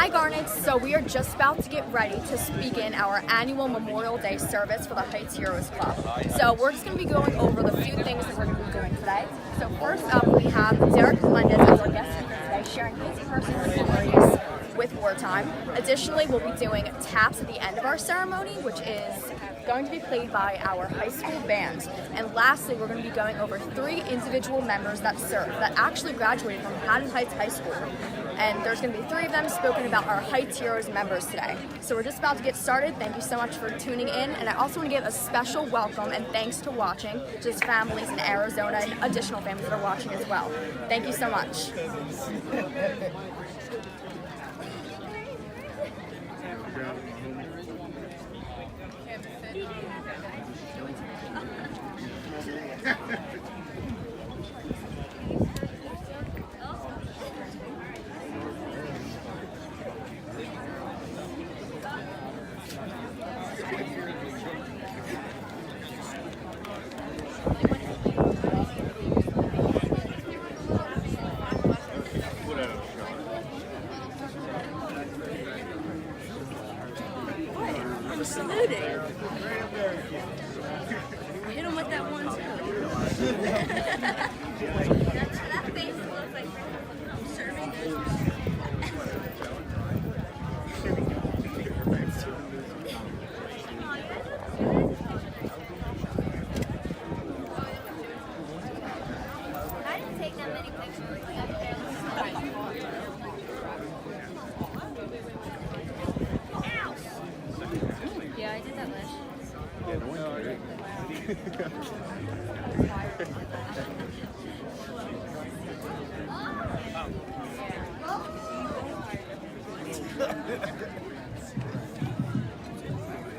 Hi Garnets, so we are just about to get ready to begin our annual Memorial Day service for the Heights Heroes Club. So we're just going to be going over the few things that we're going to be doing today. So first up we have Derek Melendez as our guest speaker today, sharing his personal stories with wartime. Additionally, we'll be doing taps at the end of our ceremony, which is going to be played by our high school band. And lastly, we're going to be going over 3 individual members that served, that actually graduated from Haddon Heights High School. And there's going to be 3 of them spoken about our Heights Heroes members today. So we're just about to get started. Thank you so much for tuning in. And I also want to give a special welcome and thanks to watching, just families in Arizona and additional families that are watching as well. Thank you so much. Saluting. Hit him with that one too. that face looks like serving. I didn't take that many pictures. Yeah, I did that last year.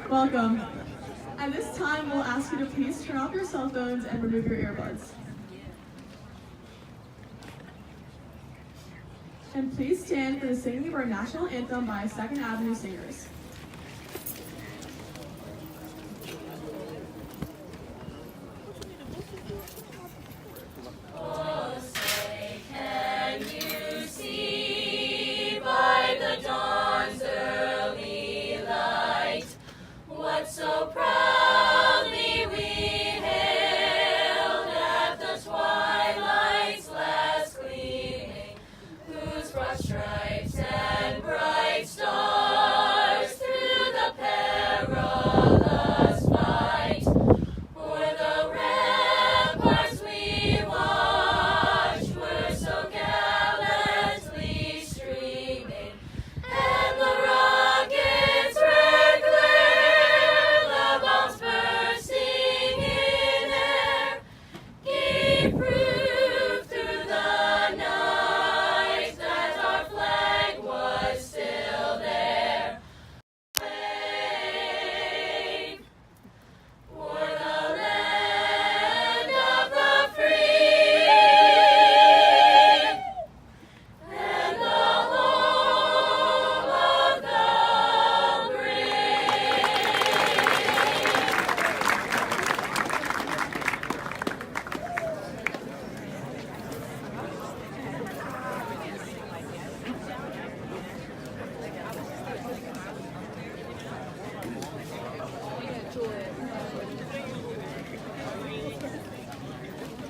Welcome. At this time, we'll ask you to please turn off your cell phones and remove your earbuds. And please stand for the singing of our national anthem by 2nd Avenue Singers. So proudly we hailed at the twilight's last gleaming, whose broad stripes and bright stars through the perilous fight, o'er the ramparts we watched were so gallantly streaming, and the rockets red glare, the bombs bursting in air, gave proof through the night that our flag was still there. Brave for the land of the free and the home of the brave.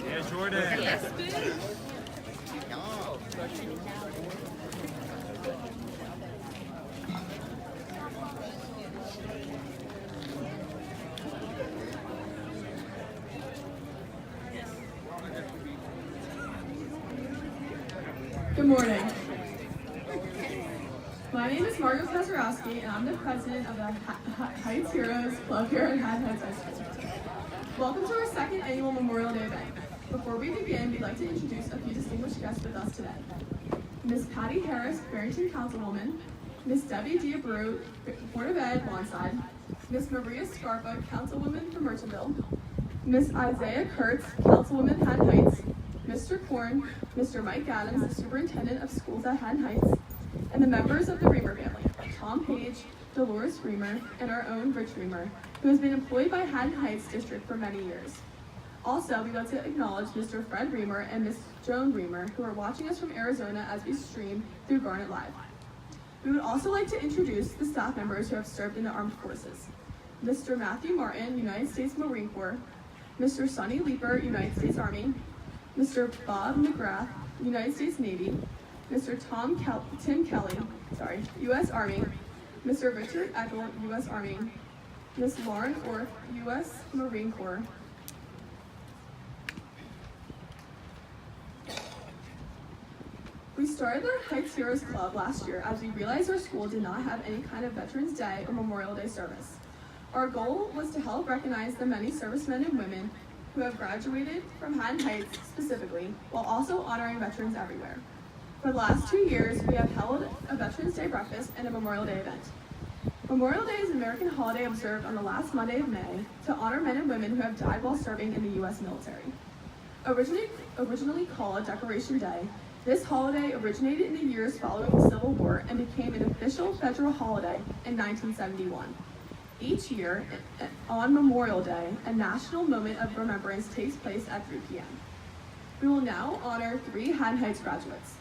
Yeah, Jordan. Good morning. My name is Margot Kazarowski, and I'm the president of the Heights Heroes Club here at Haddon Heights High School. Welcome to our 2nd annual Memorial Day event. Before we begin, we'd like to introduce a few distinguished guests with us today. Miss Patty Harris, Barrington Councilwoman, Miss Debbie Diabreu, Board of Ed, Lawnside, Miss Maria Scarpa, Councilwoman from Mertonville, Miss Isaiah Kurtz, Councilwoman, Haddon Heights, Mr. Korn, Mr. Mike Adams, the Superintendent of Schools at Haddon Heights, and the members of the Reamer family, Tom Page, Dolores Reamer, and our own Rich Reamer, who has been employed by Haddon Heights District for many years. Also, we'd like to acknowledge Mr. Fred Reamer and Miss Joan Reamer, who are watching us from Arizona as we stream through Garnet Live. We would also like to introduce the staff members who have served in the armed forces. Mr. Matthew Martin, United States Marine Corps, Mr. Sonny Leeper, United States Army, Mr. Bob McGrath, United States Navy, Mr. Tim Kelly, U.S. Army, Mr. Richard Eckel, U.S. Army, Ms. Lauren Orth, U.S. Marine Corps. We started the Heights Heroes Club last year as we realized our school did not have any kind of Veterans Day or Memorial Day service. Our goal was to help recognize the many servicemen and women who have graduated from Haddon Heights specifically, while also honoring veterans everywhere. For the last 2 years, we have held a Veterans Day breakfast and a Memorial Day event. Memorial Day is an American holiday observed on the last Monday of May to honor men and women who have died while serving in the U.S. military. Originally called Decoration Day, this holiday originated in the years following the Civil War and became an official federal holiday in 1971. Each year, on Memorial Day, a national moment of remembrance takes place at 3 p.m. We will now honor 3 Haddon Heights graduates.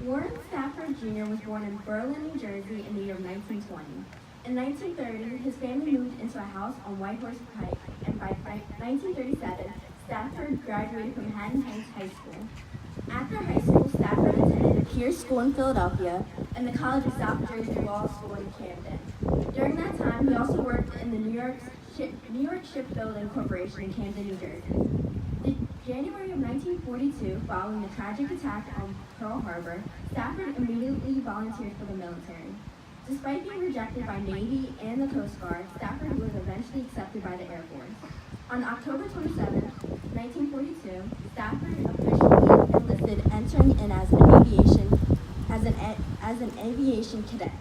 Warren Stafford Jr. was born in Berlin, New Jersey in the year 1920. In 1930, his family moved into a house on Whitehorse Pike, and by 1937, Stafford graduated from Haddon Heights High School. After high school, Stafford attended the Pierce School in Philadelphia and the College of South Jersey Law School in Camden. During that time, he also worked in the New York Shipbuilding Corporation in Camden, New Jersey. In January of 1942, following the tragic attack on Pearl Harbor, Stafford immediately volunteered for the military. Despite being rejected by Navy and the Coast Guard, Stafford was eventually accepted by the Air Force. On October 27, 1942, Stafford officially enlisted, entering in as an aviation cadet.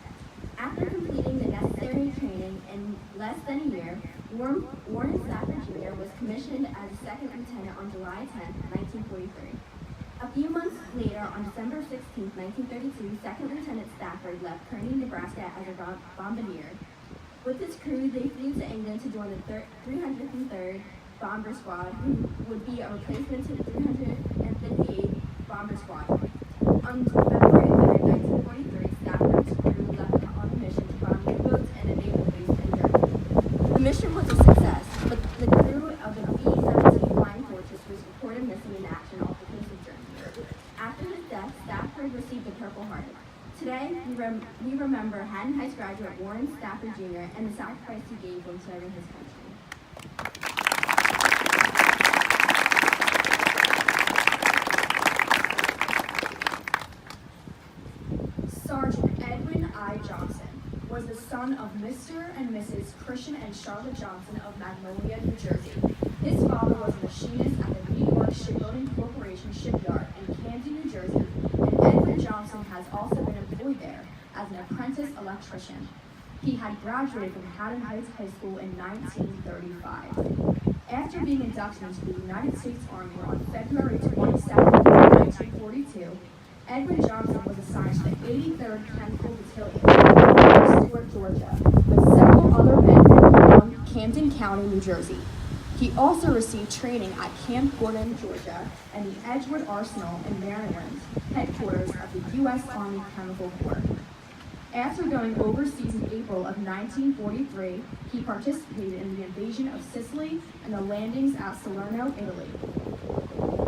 After completing the necessary training in less than a year, Warren Stafford Jr. was commissioned as a second lieutenant on July 10, 1943. A few months later, on December 16, 1932, Second Lieutenant Stafford left Kearney, Nebraska as a bombardier. With his crew, they flew to England to join the 303rd Bomber Squad, who would be a replacement to the 358th Bomber Squadron. On February 3, 1943, Stafford's crew left on a mission to bomb U-boats and a naval base in Germany. The mission was a success, but the crew of the B-17 Flying Fortress was reported missing in action off the coast of Germany. After his death, Stafford received the Purple Heart. Today, we remember Haddon Heights graduate Warren Stafford Jr. and the sacrifice he gave when serving his country. Sergeant Edwin I. Johnson was the son of Mr. and Mrs. Christian and Charlotte Johnson of Magnolia, New Jersey. His father was a machinist at the New York Shipbuilding Corporation shipyard in Camden, New Jersey, and Edwin Johnson has also been employed there as an apprentice electrician. He had graduated from Haddon Heights High School in 1935. After being inducted into the United States Army on February 27, 1942, Edwin Johnson was assigned to the 83rd Chemical Battalion in Stuart, Georgia, with several other men from Camden County, New Jersey. He also received training at Camp Gordon, Georgia, and the Edgewood Arsenal in Maryland, headquarters of the U.S. Army Chemical Corps. After going overseas in April of 1943, he participated in the invasion of Sicily and the landings at Salerno, Italy.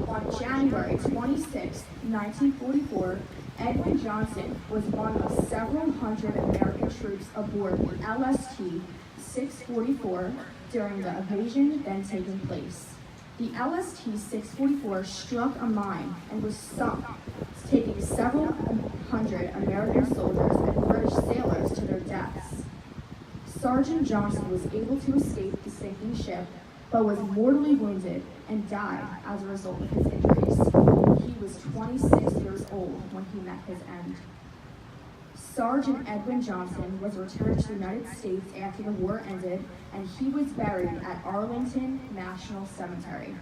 On January 26, 1944, Edwin Johnson was one of several hundred American troops aboard the LST-644 during the invasion then taking place. The LST-644 struck a mine and was sunk, taking several hundred American soldiers and British sailors to their deaths. Sergeant Johnson was able to escape the sinking ship, but was mortally wounded and died as a result of his injuries. He was 26 years old when he met his end. Sergeant Edwin Johnson was returned to the United States after the war ended, and he was buried at Arlington National Cemetery.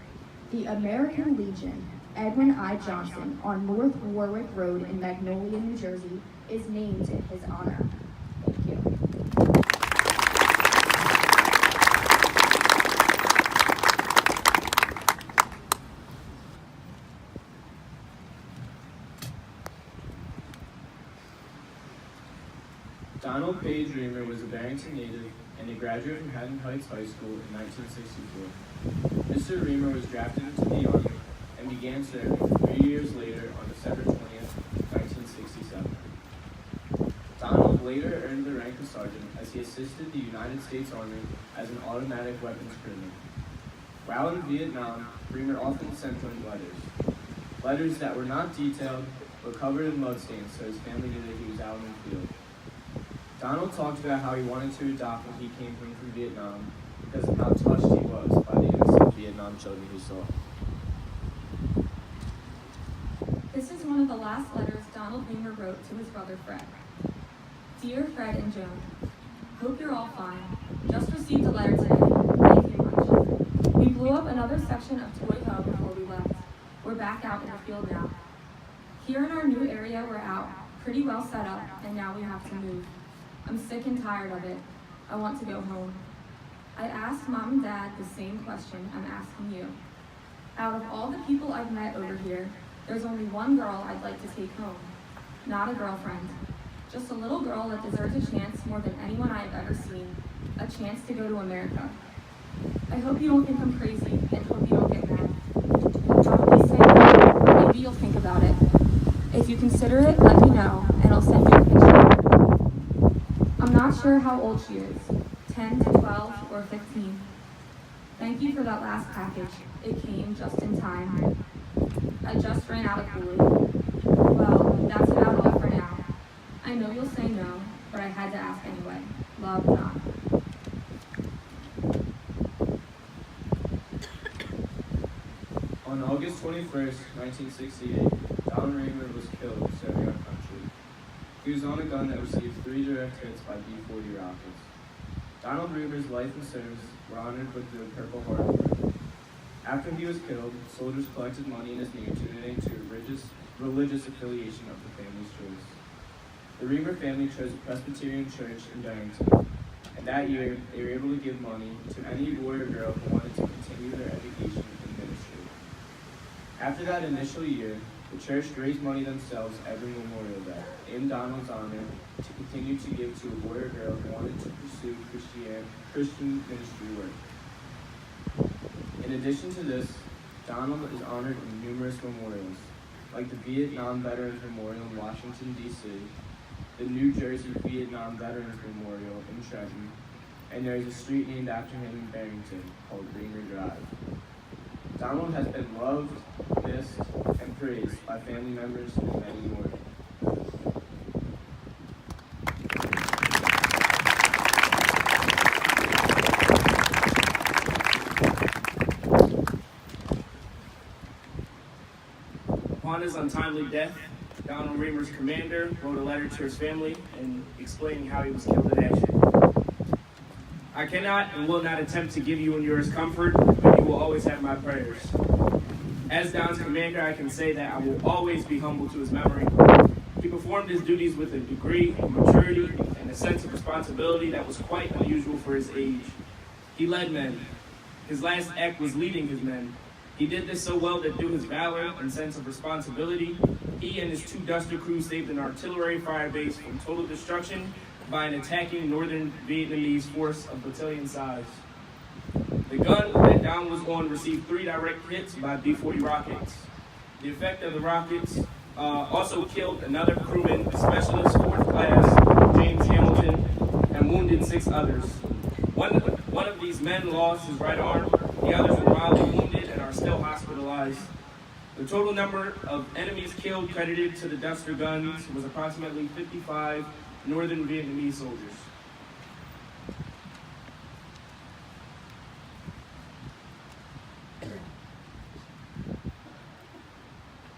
The American Legion, Edwin I. Johnson, on North Warwick Road in Magnolia, New Jersey, is named in his honor. Thank you. Donald Page Reamer was a Barrington native and a graduate from Haddon Heights High School in 1964. Mr. Reamer was drafted into the Army and began serving 3 years later on December 20th, 1967. Donald later earned the rank of sergeant as he assisted the United States Army as an automatic weapons crewman. While in Vietnam, Reamer often sent home letters that were not detailed but covered in mud stains so his family knew that he was out in the field. Donald talked about how he wanted to adopt when he came home from Vietnam because of how touched he was by the innocent Vietnam children he saw. This is one of the last letters Donald Reamer wrote to his brother Fred. Dear Fred and Joan, hope you're all fine. Just received a letter today. Thank you much. We blew up another section of Toy Hub before we left. We're back out in the field now. Here in our new area, we're out, pretty well set up, and now we have to move. I'm sick and tired of it. I want to go home. I asked Mom and Dad the same question I'm asking you. Out of all the people I've met over here, there's only one girl I'd like to take home. Not a girlfriend. Just a little girl that deserves a chance more than anyone I've ever seen. A chance to go to America. I hope you don't think I'm crazy and hope you don't get mad. You'll probably say no, or maybe you'll think about it. If you consider it, let me know, and I'll send you a picture. I'm not sure how old she is, 10 to 12 or 15. Thank you for that last package. It came just in time. I just ran out of Kool-Aid. Well, that's about all for now. I know you'll say no, but I had to ask anyway. Love, Don. On August 21st, 1968, Donald Reamer was killed serving our country. He was on a gun that received 3 direct hits by B-40 rockets. Donald Reamer's life and service were honored with the Purple Heart Award. After he was killed, soldiers collected money in his name to donate to a religious affiliation of the family's choice. The Reamer family chose a Presbyterian church in Barrington, and that year they were able to give money to any boy or girl who wanted to continue their education in ministry. After that initial year, the church raised money themselves every Memorial Day in Donald's honor to continue to give to a boy or girl who wanted to pursue Christian ministry work. In addition to this, Donald is honored in numerous memorials, like the Vietnam Veterans Memorial in Washington, D.C., the New Jersey Vietnam Veterans Memorial in Trenton, and there is a street named after him in Barrington called Reamer Drive. Donald has been loved, missed, and praised by family members and many more. Upon his untimely death, Donald Reamer's commander wrote a letter to his family and explaining how he was killed in action. I cannot and will not attempt to give you and yours comfort, but you will always have my prayers. As Don's commander, I can say that I will always be humble to his memory. He performed his duties with a degree of maturity and a sense of responsibility that was quite unusual for his age. He led men. His last act was leading his men. He did this so well that through his valor and sense of responsibility, he and his 2 Duster crews saved an artillery fire base from total destruction by an attacking northern Vietnamese force of battalion size. The gun that Don was on received 3 direct hits by B-40 rockets. The effect of the rockets also killed another crewman, a specialist 4th class, James Hamilton, and wounded 6 others. One of these men lost his right arm, the others were mildly wounded and are still hospitalized. The total number of enemies killed credited to the Duster guns was approximately 55 northern Vietnamese soldiers.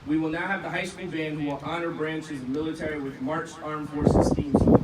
We will now have the high school band who will honor branches of military with Marched Armed Forces theme song.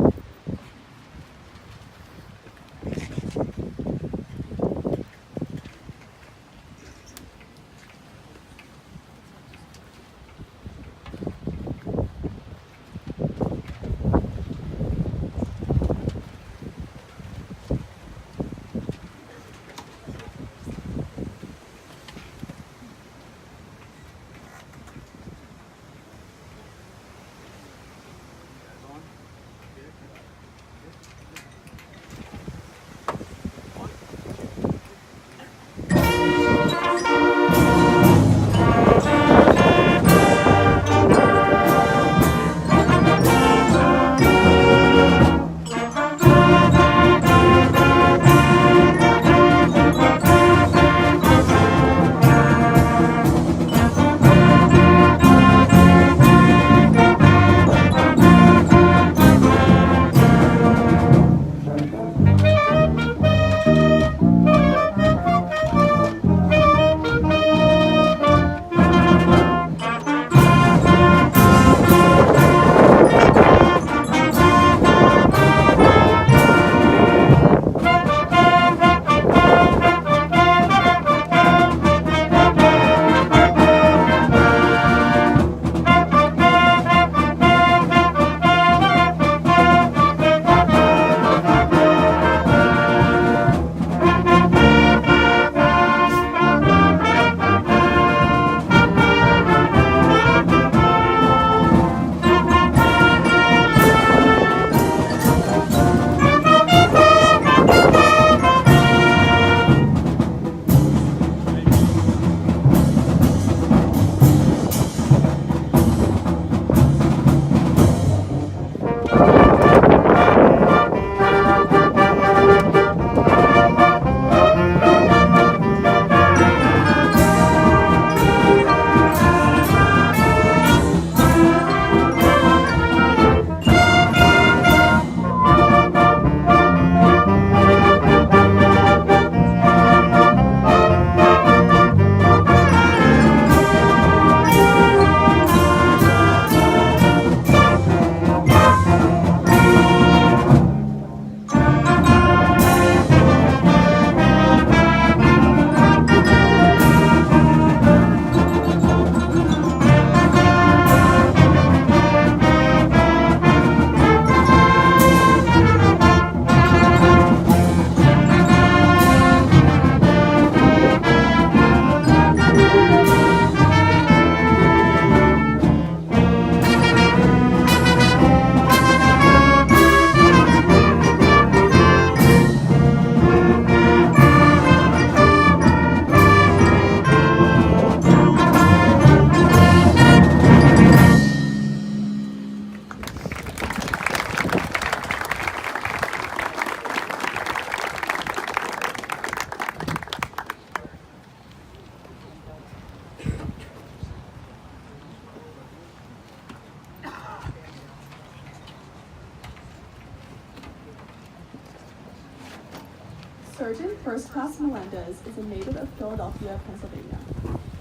Sergeant First Class Melendez is a native of Philadelphia, Pennsylvania.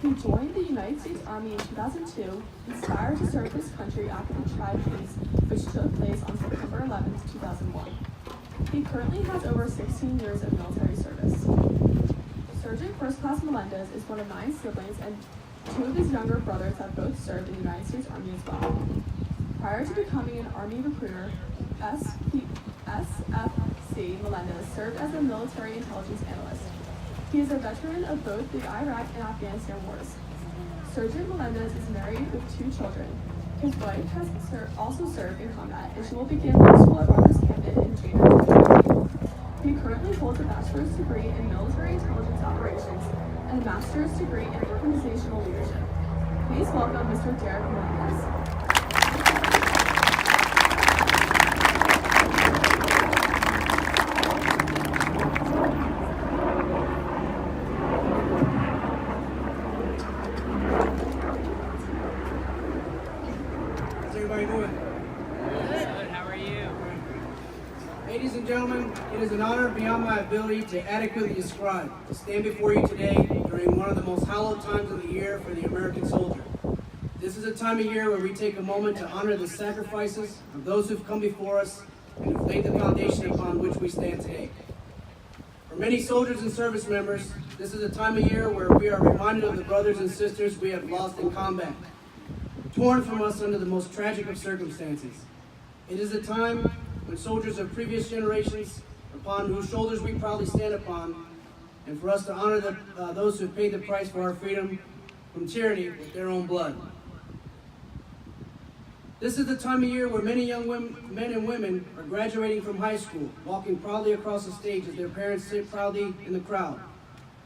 He joined the United States Army in 2002, inspired to serve his country after the tragedies which took place on September 11, 2001. He currently has over 16 years of military service. Sergeant First Class Melendez is one of 9 siblings, and 2 of his younger brothers have both served in the United States Army as well. Prior to becoming an Army recruiter, SFC Melendez served as a military intelligence analyst. He is a veteran of both the Iraq and Afghanistan wars. Sergeant Melendez is married with 2 children. His wife has also served in combat, and she will begin high school at Rogers Camden in January 2020. He currently holds a bachelor's degree in military intelligence operations and a master's degree in organizational leadership. Please welcome Mr. Derek Melendez. How's everybody doing? Good, how are you? Ladies and gentlemen, it is an honor beyond my ability to adequately describe to stand before you today during one of the most hallowed times of the year for the American soldier. This is a time of year where we take a moment to honor the sacrifices of those who've come before us and have laid the foundation upon which we stand today. For many soldiers and service members, this is a time of year where we are reminded of the brothers and sisters we have lost in combat, torn from us under the most tragic of circumstances. It is a time when soldiers of previous generations, upon whose shoulders we proudly stand upon, and for us to honor those who have paid the price for our freedom from tyranny with their own blood. This is the time of year where many young men and women are graduating from high school, walking proudly across the stage as their parents sit proudly in the crowd.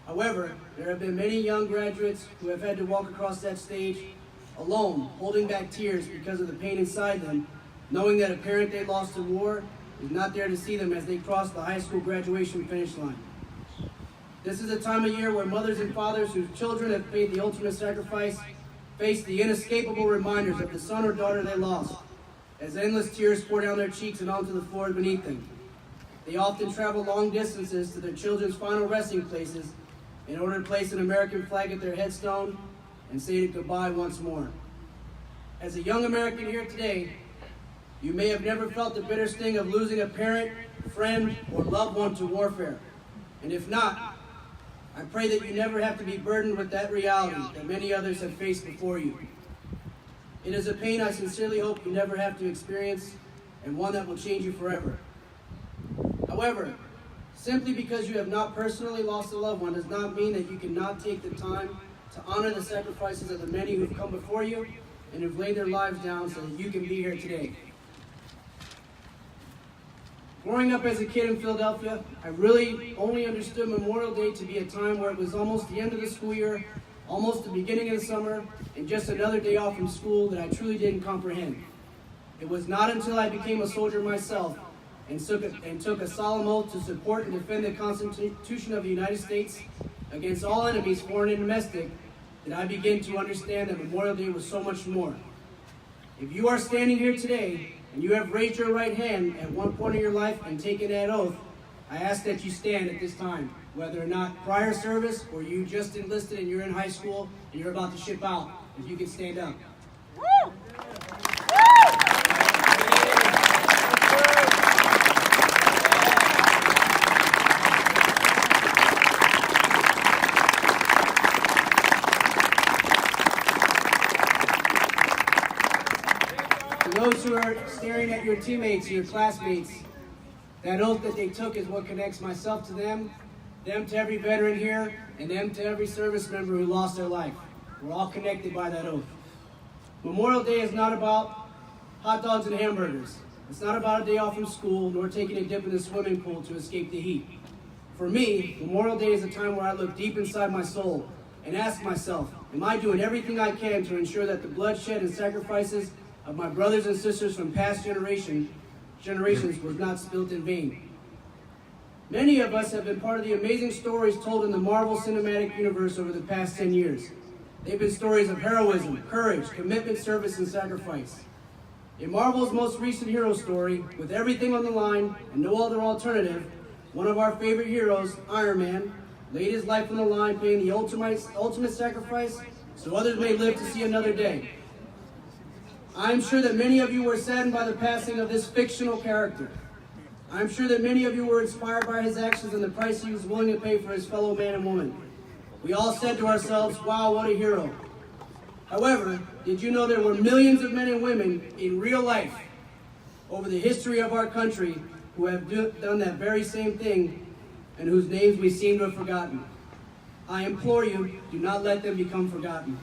However, there have been many young graduates who have had to walk across that stage alone, holding back tears because of the pain inside them, knowing that a parent they lost to war is not there to see them as they cross the high school graduation finish line. This is a time of year where mothers and fathers whose children have paid the ultimate sacrifice face the inescapable reminders of the son or daughter they lost, as endless tears pour down their cheeks and onto the floor beneath them. They often travel long distances to their children's final resting places in order to place an American flag at their headstone and say goodbye once more. As a young American here today, you may have never felt the bitter sting of losing a parent, friend, or loved one to warfare. And if not, I pray that you never have to be burdened with that reality that many others have faced before you. It is a pain I sincerely hope you never have to experience, and one that will change you forever. However, simply because you have not personally lost a loved one does not mean that you cannot take the time to honor the sacrifices of the many who have come before you and have laid their lives down so that you can be here today. Growing up as a kid in Philadelphia, I really only understood Memorial Day to be a time where it was almost the end of the school year, almost the beginning of the summer, and just another day off from school that I truly didn't comprehend. It was not until I became a soldier myself and took a solemn oath to support and defend the Constitution of the United States against all enemies, foreign and domestic, that I began to understand that Memorial Day was so much more. If you are standing here today and you have raised your right hand at one point in your life and taken that oath, I ask that you stand at this time, whether or not prior service or you just enlisted and you're in high school and you're about to ship out, if you can stand up. Woo! Those who are staring at your teammates, your classmates, that oath that they took is what connects myself to them to every veteran here, and them to every service member who lost their life. We're all connected by that oath. Memorial Day is not about hot dogs and hamburgers. It's not about a day off from school, nor taking a dip in the swimming pool to escape the heat. For me, Memorial Day is a time where I look deep inside my soul and ask myself, am I doing everything I can to ensure that the bloodshed and sacrifices of my brothers and sisters from past generations was not spilt in vain? Many of us have been part of the amazing stories told in the Marvel Cinematic Universe over the past 10 years. They've been stories of heroism, courage, commitment, service, and sacrifice. In Marvel's most recent hero story, with everything on the line and no other alternative, one of our favorite heroes, Iron Man, laid his life on the line, paying the ultimate sacrifice so others may live to see another day. I'm sure that many of you were saddened by the passing of this fictional character. I'm sure that many of you were inspired by his actions and the price he was willing to pay for his fellow man and woman. We all said to ourselves, wow, what a hero. However, did you know there were millions of men and women in real life over the history of our country who have done that very same thing and whose names we seem to have forgotten? I implore you, do not let them become forgotten.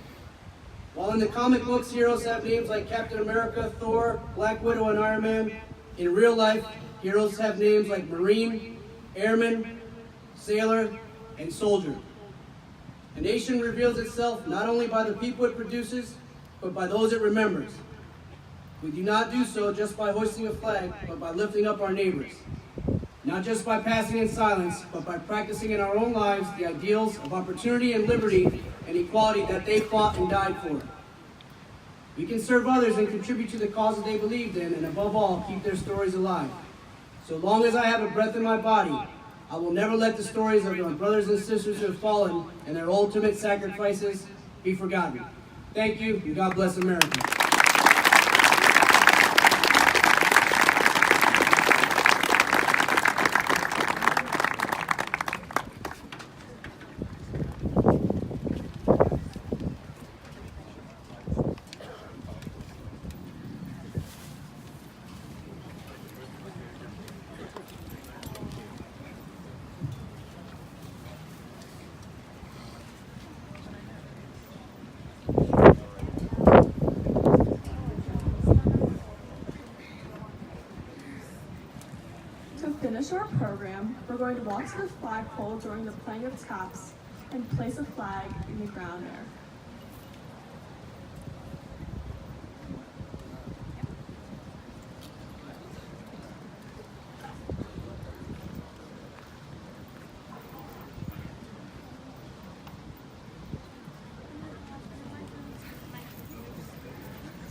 While in the comic books, heroes have names like Captain America, Thor, Black Widow, and Iron Man, in real life, heroes have names like Marine, Airman, Sailor, and Soldier. A nation reveals itself not only by the people it produces, but by those it remembers. We do not do so just by hoisting a flag, but by lifting up our neighbors. Not just by passing in silence, but by practicing in our own lives the ideals of opportunity and liberty and equality that they fought and died for. We can serve others and contribute to the causes they believed in, and above all, keep their stories alive. So long as I have a breath in my body, I will never let the stories of my brothers and sisters who have fallen and their ultimate sacrifices be forgotten. Thank you, and God bless America. To finish our program, we're going to walk to the flagpole during the playing of taps and place a flag in the ground there.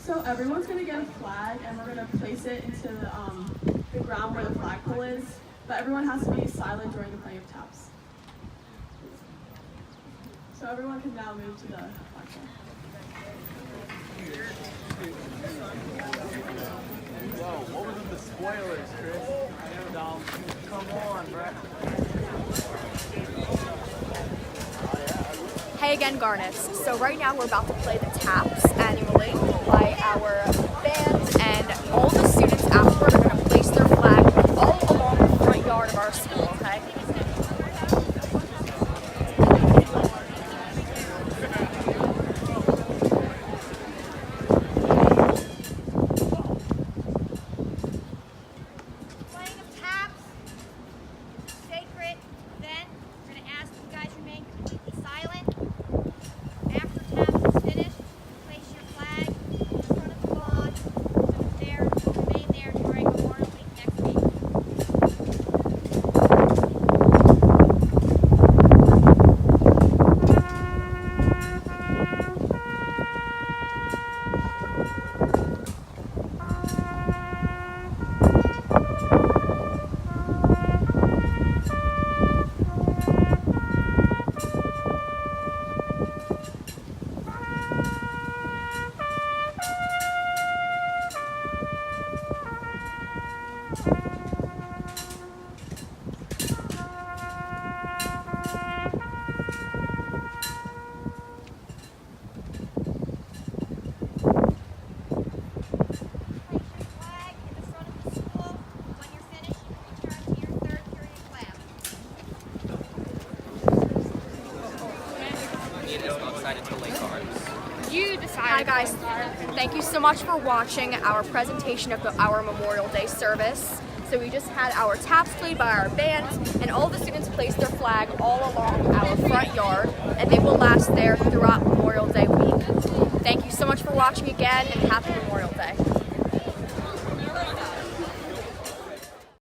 So everyone's going to get a flag and we're going to place it into the ground where the flagpole is, but everyone has to be silent during the playing of taps. So everyone can now move to the flagpole. Whoa, what was the spoilers, Chris? Come on, bro. Hey again, Garnets. So right now we're about to play the taps annually by our band, and all the students afterward are going to place their flag all along the front yard of our school, okay? Playing of taps, sacred event. We're going to ask you guys to remain completely silent. After taps is finished, place your flag in front of the lawn. So it's there, remain there during Memorial Week next week. Place your flag in the front of the school. When you're finished, you can return to your third period class. You decide. Hi guys, thank you so much for watching our presentation of our Memorial Day service. So we just had our taps played by our band, and all the students placed their flag all along our front yard, and they will last there throughout Memorial Day week. Thank you so much for watching again, and happy Memorial Day.